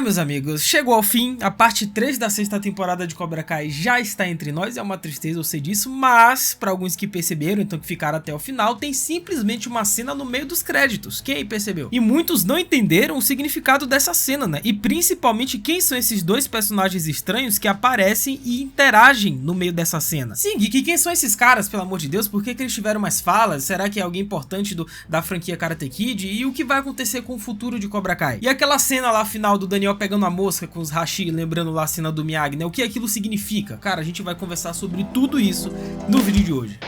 Meus amigos, chegou ao fim, a parte 3 da 6ª temporada de Cobra Kai já está entre nós, é uma tristeza eu sei disso, mas para alguns que perceberam, então que ficaram até o final, tem simplesmente uma cena no meio dos créditos, quem aí percebeu? E muitos não entenderam o significado dessa cena, né? E principalmente quem são esses dois personagens estranhos que aparecem e interagem no meio dessa cena. Sim, Geek, quem são esses caras, pelo amor de Deus? Por que eles tiveram mais falas? Será que é alguém importante da franquia Karate Kid? E o que vai acontecer com o futuro de Cobra Kai? E aquela cena lá final do Daniel pegando a mosca com os hashi, lembrando lá a cena do Miyagi, né? O que aquilo significa? Cara, a gente vai conversar sobre tudo isso no vídeo de hoje.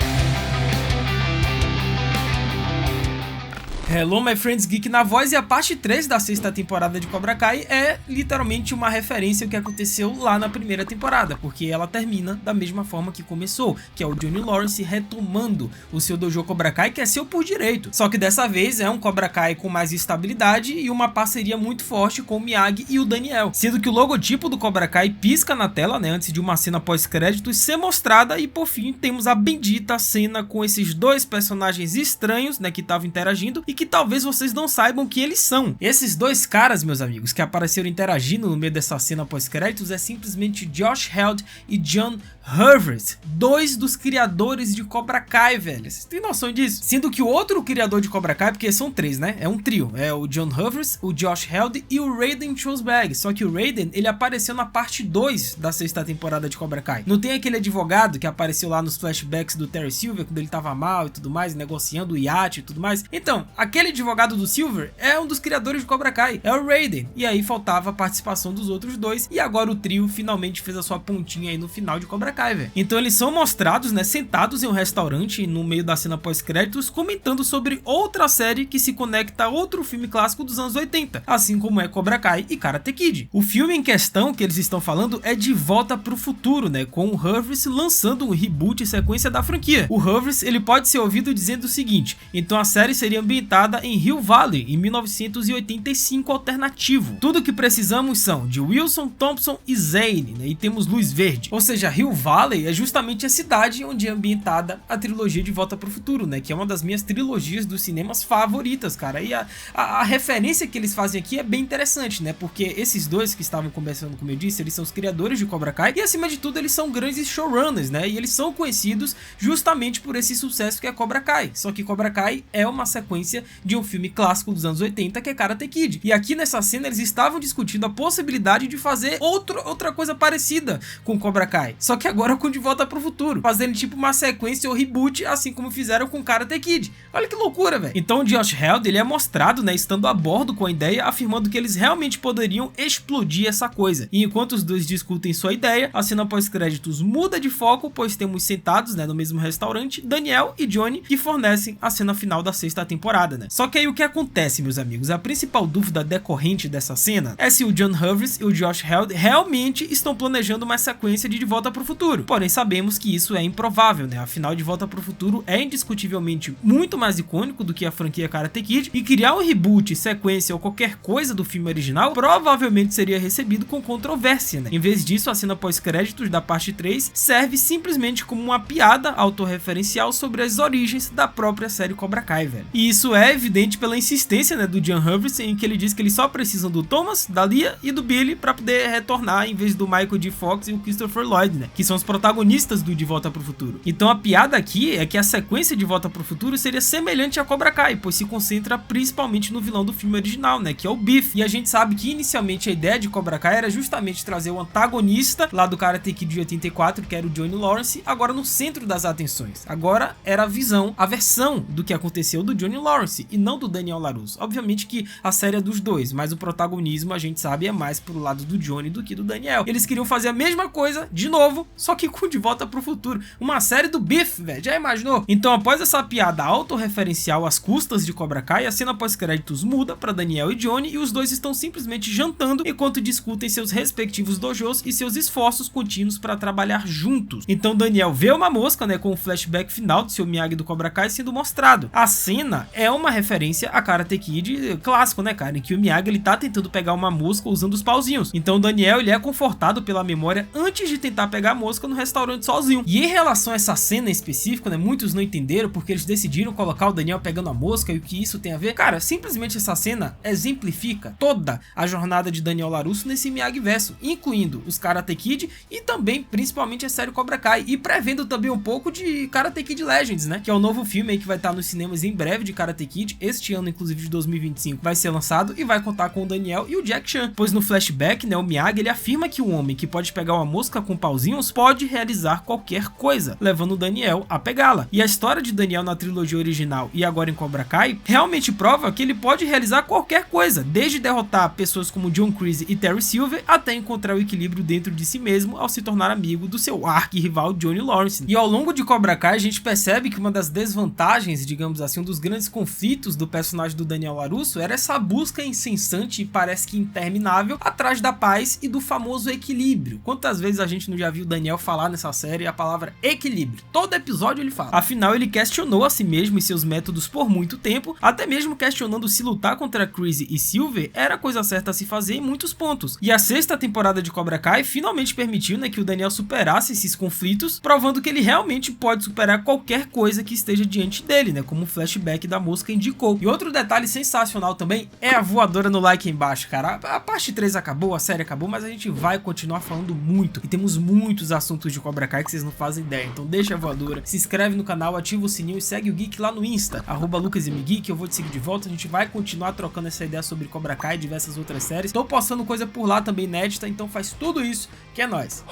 Hello my friends, Geek na voz, e a parte 3 da 6ª temporada de Cobra Kai é literalmente uma referência ao que aconteceu lá na primeira temporada, porque ela termina da mesma forma que começou, que é o Johnny Lawrence retomando o seu dojo Cobra Kai, que é seu por direito. Só que dessa vez é um Cobra Kai com mais estabilidade e uma parceria muito forte com o Miyagi e o Daniel, sendo que o logotipo do Cobra Kai pisca na tela, né, antes de uma cena pós-créditos ser mostrada, e por fim temos a bendita cena com esses dois personagens estranhos, né, que estavam interagindo e que talvez vocês não saibam quem eles são. Esses dois caras, meus amigos, que apareceram interagindo no meio dessa cena pós-créditos é simplesmente Josh Held e John Hurwitz, dois dos criadores de Cobra Kai, velho. Vocês têm noção disso? Sendo que o outro criador de Cobra Kai, porque são três, né? É um trio. É o John Hurwitz, o Josh Held e o Raiden Schulzberg. Só que o Raiden, ele apareceu na parte 2 da 6ª temporada de Cobra Kai. Não tem aquele advogado que apareceu lá nos flashbacks do Terry Silver, quando ele tava mal e tudo mais, negociando o iate e tudo mais? Então, aquele advogado do Silver é um dos criadores de Cobra Kai, é o Raiden. E aí faltava a participação dos outros dois, e agora o trio finalmente fez a sua pontinha aí no final de Cobra Kai, velho. Então eles são mostrados, né, sentados em um restaurante no meio da cena pós-créditos, comentando sobre outra série que se conecta a outro filme clássico dos anos 80, assim como é Cobra Kai e Karate Kid. O filme em questão que eles estão falando é De Volta pro Futuro, né, com o Hurwitz lançando um reboot e sequência da franquia. O Hurwitz, ele pode ser ouvido dizendo o seguinte: então a série seria ambientada em Hill Valley, em 1985 alternativo. Tudo que precisamos são de Wilson, Thompson e Zane, né, e temos luz verde. Ou seja, Hill Valley é justamente a cidade onde é ambientada a trilogia De Volta pro Futuro, né, que é uma das minhas trilogias dos cinemas favoritas, cara. E a referência que eles fazem aqui é bem interessante, né, porque esses dois que estavam conversando, como eu disse, eles são os criadores de Cobra Kai e acima de tudo eles são grandes showrunners, né, e eles são conhecidos justamente por esse sucesso que é Cobra Kai. Só que Cobra Kai é uma sequência de um filme clássico dos anos 80 que é Karate Kid. E aqui nessa cena eles estavam discutindo a possibilidade de fazer outra coisa parecida com Cobra Kai, só que agora com De Volta pro Futuro, fazendo tipo uma sequência ou reboot, assim como fizeram com Karate Kid. Olha que loucura, velho. Então o Josh Held, ele é mostrado, né, estando a bordo com a ideia, afirmando que eles realmente poderiam explodir essa coisa. E enquanto os dois discutem sua ideia, a cena pós-créditos muda de foco, pois temos sentados, né, no mesmo restaurante, Daniel e Johnny, que fornecem a cena final da 6ª temporada, né. Só que aí o que acontece, meus amigos? A principal dúvida decorrente dessa cena é se o John Hurwitz e o Josh Held realmente estão planejando uma sequência de Volta pro Futuro. Porém, sabemos que isso é improvável, né? Afinal, De Volta pro Futuro é indiscutivelmente muito mais icônico do que a franquia Karate Kid, e criar um reboot, sequência ou qualquer coisa do filme original provavelmente seria recebido com controvérsia, né? Em vez disso, a cena pós-créditos da parte 3 serve simplesmente como uma piada autorreferencial sobre as origens da própria série Cobra Kai, velho. E isso é evidente pela insistência, né, do John Hurwitz, em que ele diz que eles só precisam do Thomas, da Lia e do Billy para poder retornar, em vez do Michael J. Fox e o Christopher Lloyd, né, que são os protagonistas do De Volta pro Futuro. Então a piada aqui é que a sequência de Volta pro Futuro seria semelhante a Cobra Kai, pois se concentra principalmente no vilão do filme original, né, que é o Biff. E a gente sabe que inicialmente a ideia de Cobra Kai era justamente trazer o antagonista lá do Karate Kid de 84, que era o Johnny Lawrence, agora no centro das atenções. Agora era a versão do que aconteceu do Johnny Lawrence e não do Daniel LaRusso. Obviamente que a série é dos dois, mas o protagonismo a gente sabe é mais pro lado do Johnny do que do Daniel. Eles queriam fazer a mesma coisa de novo, só que com De Volta pro Futuro. Uma série do Biff, velho, já imaginou? Então após essa piada autorreferencial às custas de Cobra Kai, a cena pós-créditos muda pra Daniel e Johnny e os dois estão simplesmente jantando enquanto discutem seus respectivos dojos e seus esforços contínuos para trabalhar juntos. Então Daniel vê uma mosca, né, com o flashback final do seu Miyagi do Cobra Kai sendo mostrado. A cena é uma referência a Karate Kid clássico, né, cara, em que o Miyagi ele tá tentando pegar uma mosca usando os pauzinhos. Então o Daniel ele é confortado pela memória antes de tentar pegar a mosca no restaurante sozinho. E em relação a essa cena em específico, né, muitos não entenderam porque eles decidiram colocar o Daniel pegando a mosca e o que isso tem a ver. Cara, simplesmente essa cena exemplifica toda a jornada de Daniel LaRusso nesse Miyagi verso, incluindo os Karate Kid e também, principalmente, a série Cobra Kai, e prevendo também um pouco de Karate Kid Legends, né, que é o novo filme aí que vai estar nos cinemas em breve de Karate Kid, este ano, inclusive, de 2025, vai ser lançado e vai contar com o Daniel e o Jack Chan, pois no flashback, né, o Miyagi, ele afirma que o homem que pode pegar uma mosca com pauzinhos pode realizar qualquer coisa, levando o Daniel a pegá-la. E a história de Daniel na trilogia original e agora em Cobra Kai realmente prova que ele pode realizar qualquer coisa, desde derrotar pessoas como John Kreese e Terry Silver até encontrar o equilíbrio dentro de si mesmo ao se tornar amigo do seu arqui-rival Johnny Lawrence. E ao longo de Cobra Kai a gente percebe que uma das desvantagens, digamos assim, um dos grandes conflitos do personagem do Daniel LaRusso era essa busca incessante e parece que interminável atrás da paz e do famoso equilíbrio. Quantas vezes a gente não já viu o Daniel falar nessa série a palavra equilíbrio? Todo episódio ele fala. Afinal, ele questionou a si mesmo e seus métodos por muito tempo, até mesmo questionando se lutar contra Kreese e Silver era a coisa certa a se fazer em muitos pontos. E a sexta temporada de Cobra Kai finalmente permitiu, né, que o Daniel superasse esses conflitos, provando que ele realmente pode superar qualquer coisa que esteja diante dele, né, como o flashback da mosca indicou. E outro detalhe sensacional também é a voadora no like aí embaixo, cara. A parte 3 acabou, a série acabou, mas a gente vai continuar falando muito. E temos muitos assuntos de Cobra Kai que vocês não fazem ideia. Então deixa a voadora, se inscreve no canal, ativa o sininho e segue o Geek lá no Insta, @LucasMGeek, eu vou te seguir de volta. A gente vai continuar trocando essa ideia sobre Cobra Kai e diversas outras séries. Tô postando coisa por lá também inédita, então faz tudo isso que é nóis.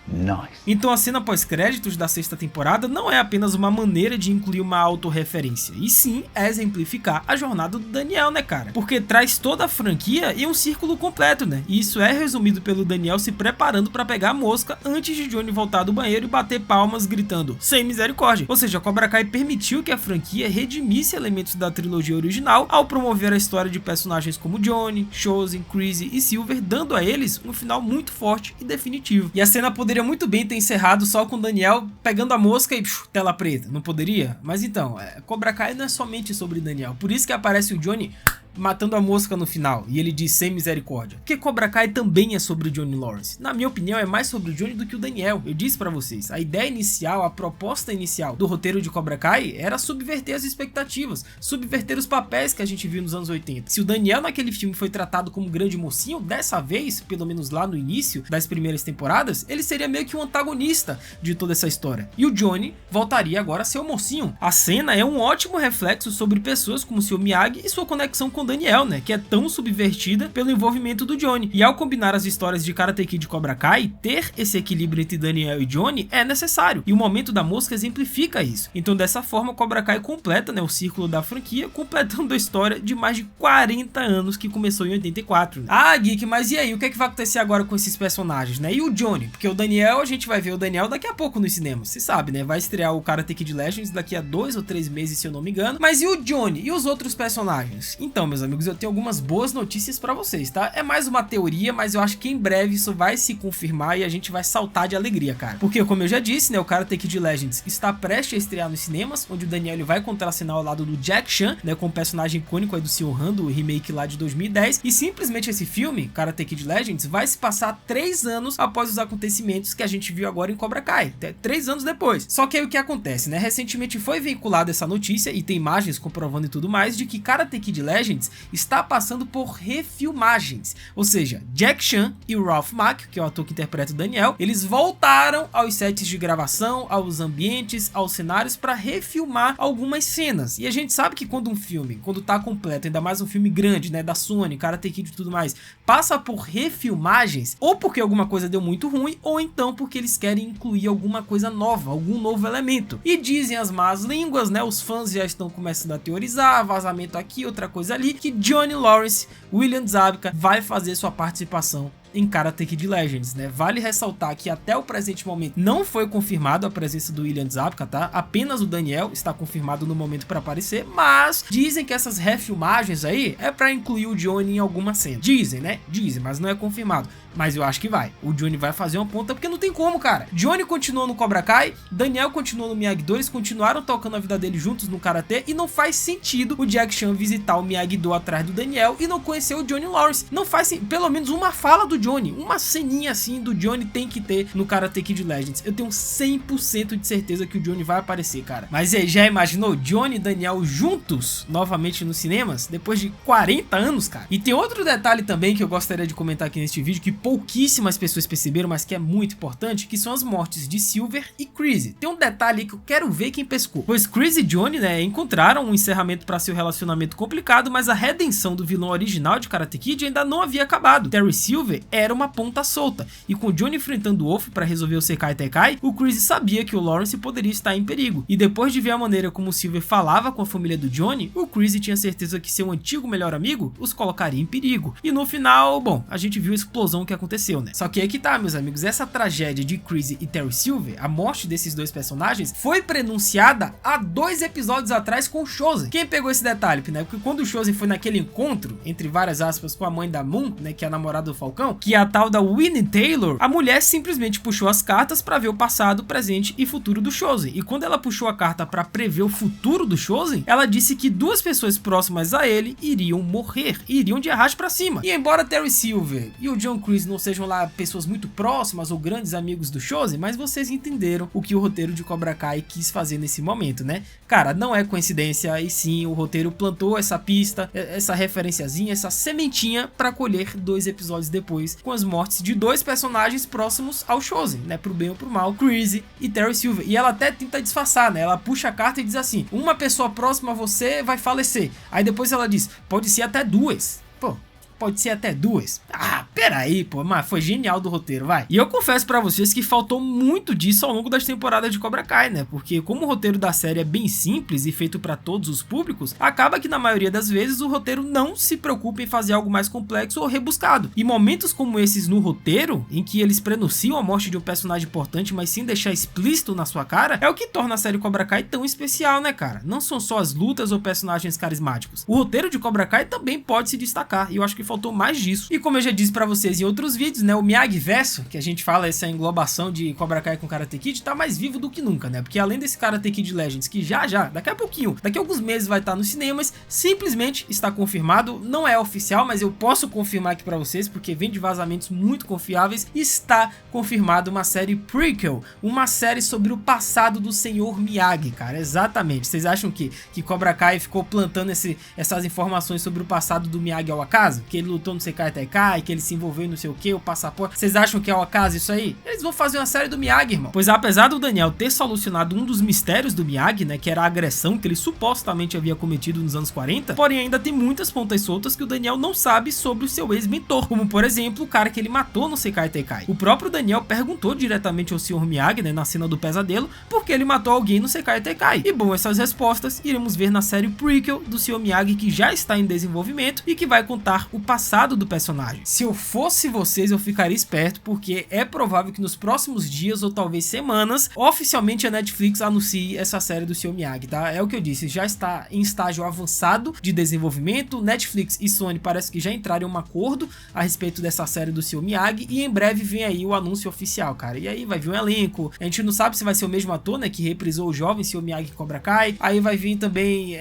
Nice. Então a cena pós-créditos da sexta temporada não é apenas uma maneira de incluir uma autorreferência, e sim exemplificar a jornada do Daniel, né, cara? Porque traz toda a franquia em um círculo completo, né? E isso é resumido pelo Daniel se preparando para pegar a mosca antes de Johnny voltar do banheiro e bater palmas gritando sem misericórdia. Ou seja, Cobra Kai permitiu que a franquia redimisse elementos da trilogia original ao promover a história de personagens como Johnny, Chozen, Kreese e Silver, dando a eles um final muito forte e definitivo. E a cena poderia muito bem ter encerrado só com o Daniel pegando a mosca e tela preta, não poderia? Mas então, Cobra Kai não é somente sobre Daniel, por isso que aparece o Johnny matando a mosca no final, e ele diz sem misericórdia. Porque Cobra Kai também é sobre o Johnny Lawrence. Na minha opinião, é mais sobre o Johnny do que o Daniel. Eu disse pra vocês, a ideia inicial, a proposta inicial do roteiro de Cobra Kai era subverter as expectativas, subverter os papéis que a gente viu nos anos 80. Se o Daniel naquele filme foi tratado como um grande mocinho, dessa vez, pelo menos lá no início das primeiras temporadas, ele seria meio que um antagonista de toda essa história. E o Johnny voltaria agora a ser o mocinho. A cena é um ótimo reflexo sobre pessoas como o Sr. Miyagi e sua conexão com Daniel, né, que é tão subvertida pelo envolvimento do Johnny. E ao combinar as histórias de Karate Kid e Cobra Kai, ter esse equilíbrio entre Daniel e Johnny é necessário, e o momento da mosca exemplifica isso. Então dessa forma Cobra Kai completa, né, o círculo da franquia, completando a história de mais de 40 anos que começou em 84. Ah, Geek, mas e aí, o que é que vai acontecer agora com esses personagens, né? E o Johnny? Porque o Daniel, a gente vai ver o Daniel daqui a pouco no cinema, você sabe, né? Vai estrear o Karate Kid Legends daqui a 2 ou 3 meses, se eu não me engano. Mas e o Johnny? E os outros personagens? Então, meus amigos, eu tenho algumas boas notícias pra vocês, tá? É mais uma teoria, mas eu acho que em breve isso vai se confirmar e a gente vai saltar de alegria, cara. Porque, como eu já disse, né, o Karate Kid Legends está prestes a estrear nos cinemas, onde o Daniel ele vai contracenar ao lado do Jack Chan, né, com o personagem icônico aí do Sr. Han, do remake lá de 2010, e simplesmente esse filme, Karate Kid Legends, vai se passar 3 anos após os acontecimentos que a gente viu agora em Cobra Kai, até 3 anos depois. Só que aí o que acontece, né? Recentemente foi veiculada essa notícia, e tem imagens comprovando e tudo mais, de que Karate Kid Legends está passando por refilmagens, ou seja, Jack Chan e o Ralph Macchio, que é o ator que interpreta o Daniel, eles voltaram aos sets de gravação, aos ambientes, aos cenários para refilmar algumas cenas. E a gente sabe que quando um filme, quando tá completo, ainda mais um filme grande, né, da Sony, Karate Kid e tudo mais, passa por refilmagens, ou porque alguma coisa deu muito ruim, ou então porque eles querem incluir alguma coisa nova, algum novo elemento. E dizem as más línguas, né, os fãs já estão começando a teorizar, vazamento aqui, outra coisa ali, que Johnny Lawrence, William Zabka, vai fazer sua participação em Karate Kid Legends, né? Vale ressaltar que até o presente momento não foi confirmado a presença do William Zabka, tá? Apenas o Daniel está confirmado no momento para aparecer, mas dizem que essas refilmagens aí é para incluir o Johnny em alguma cena. Dizem, né? Dizem, mas não é confirmado. Mas eu acho que vai. O Johnny vai fazer uma ponta porque não tem como, cara. Johnny continuou no Cobra Kai, Daniel continuou no Miyagi-Do, eles continuaram tocando a vida dele juntos no Karatê e não faz sentido o Jack Chan visitar o Miyagi-Do atrás do Daniel e não conhecer o Johnny Lawrence. Não faz pelo menos uma fala do Johnny, uma ceninha assim do Johnny tem que ter no Karate Kid Legends. Eu tenho 100% de certeza que o Johnny vai aparecer, cara. Mas aí, já imaginou Johnny e Daniel juntos novamente nos cinemas depois de 40 anos, cara? E tem outro detalhe também que eu gostaria de comentar aqui neste vídeo que pouquíssimas pessoas perceberam, mas que é muito importante, que são as mortes de Silver e Chris. Tem um detalhe aí que eu quero ver quem pescou. Pois Chris e Johnny, né, encontraram um encerramento para seu relacionamento complicado, mas a redenção do vilão original de Karate Kid ainda não havia acabado. Terry Silver era uma ponta solta, e com Johnny enfrentando o Wolf para resolver o Sekai Tekai, o Chris sabia que o Lawrence poderia estar em perigo. E depois de ver a maneira como o Silver falava com a família do Johnny, o Chris tinha certeza que seu antigo melhor amigo os colocaria em perigo. E no final, bom, a gente viu a explosão que aconteceu, né? Só que aí que tá, meus amigos, essa tragédia de Chris e Terry Silver, a morte desses dois personagens, foi prenunciada há 2 episódios atrás com o Chozen. Quem pegou esse detalhe, né? Porque quando o Chozen foi naquele encontro, entre várias aspas, com a mãe da Moon, né, que é a namorada do Falcão, que é a tal da Winnie Taylor, a mulher simplesmente puxou as cartas pra ver o passado, presente e futuro do Chozen. E quando ela puxou a carta pra prever o futuro do Chozen, ela disse que 2 pessoas próximas a ele iriam morrer, iriam de arrasto pra cima. E embora Terry Silver e o John Chris não sejam lá pessoas muito próximas ou grandes amigos do Chozen, mas vocês entenderam o que o roteiro de Cobra Kai quis fazer nesse momento, né? Cara, não é coincidência, e sim, o roteiro plantou essa pista, essa referenciazinha, essa sementinha pra colher 2 episódios depois, com as mortes de 2 personagens próximos ao Chozen, né? Pro bem ou pro mal, Chris e Terry Silver. E ela até tenta disfarçar, né? Ela puxa a carta e diz assim: uma pessoa próxima a você vai falecer. Aí depois ela diz: pode ser até 2. Pô, pode ser até 2. Ah, peraí, pô, mas foi genial do roteiro, vai. E eu confesso pra vocês que faltou muito disso ao longo das temporadas de Cobra Kai, né? Porque como o roteiro da série é bem simples e feito pra todos os públicos, acaba que na maioria das vezes o roteiro não se preocupa em fazer algo mais complexo ou rebuscado. E momentos como esses no roteiro, em que eles prenunciam a morte de um personagem importante, mas sem deixar explícito na sua cara, é o que torna a série Cobra Kai tão especial, né, cara? Não são só as lutas ou personagens carismáticos. O roteiro de Cobra Kai também pode se destacar, e eu acho que faltou mais disso. E como eu já disse pra vocês em outros vídeos, né, o Miyagi-Verso, que a gente fala, essa englobação de Cobra Kai com Karate Kid, tá mais vivo do que nunca, né? Porque além desse Karate Kid Legends, que já, daqui a pouquinho, daqui a alguns meses vai estar nos cinemas, simplesmente está confirmado, não é oficial, mas eu posso confirmar aqui pra vocês, porque vem de vazamentos muito confiáveis, está confirmado uma série prequel, uma série sobre o passado do Senhor Miyagi, cara, exatamente. Vocês acham que Cobra Kai ficou plantando essas informações sobre o passado do Miyagi ao acaso? Que ele lutou no Sekai Tekai, que ele se envolveu em não sei o que, o passaporte. Vocês acham que é ao acaso isso aí? Eles vão fazer uma série do Miyagi, irmão. Pois apesar do Daniel ter solucionado um dos mistérios do Miyagi, né, que era a agressão que ele supostamente havia cometido nos anos 40, porém ainda tem muitas pontas soltas que o Daniel não sabe sobre o seu ex-mentor, como por exemplo o cara que ele matou no Sekai Tekai. O próprio Daniel perguntou diretamente ao Sr. Miyagi, né, na cena do pesadelo, porque ele matou alguém no Sekai Tekai. E bom, essas respostas iremos ver na série prequel do Sr. Miyagi, que já está em desenvolvimento e que vai contar o passado do personagem. Se eu fosse vocês, eu ficaria esperto, porque é provável que nos próximos dias ou talvez semanas, oficialmente a Netflix anuncie essa série do Sr. Miyagi, tá? É o que eu disse, já está em estágio avançado de desenvolvimento. Netflix e Sony parece que já entraram em um acordo a respeito dessa série do Sr. Miyagi, e em breve vem aí o anúncio oficial, cara. E aí vai vir um elenco, a gente não sabe se vai ser o mesmo ator, né, que reprisou o jovem Sr. Miyagi em Cobra Kai. Aí vai vir também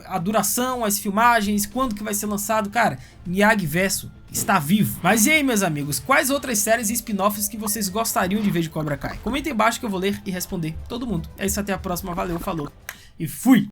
a duração, as filmagens, quando que vai ser lançado, cara. Miyagi-Verso está vivo. Mas e aí, meus amigos, quais outras séries e spin-offs que vocês gostariam de ver de Cobra Kai? Comenta aí embaixo que eu vou ler e responder todo mundo. É isso, até a próxima, valeu, falou e fui!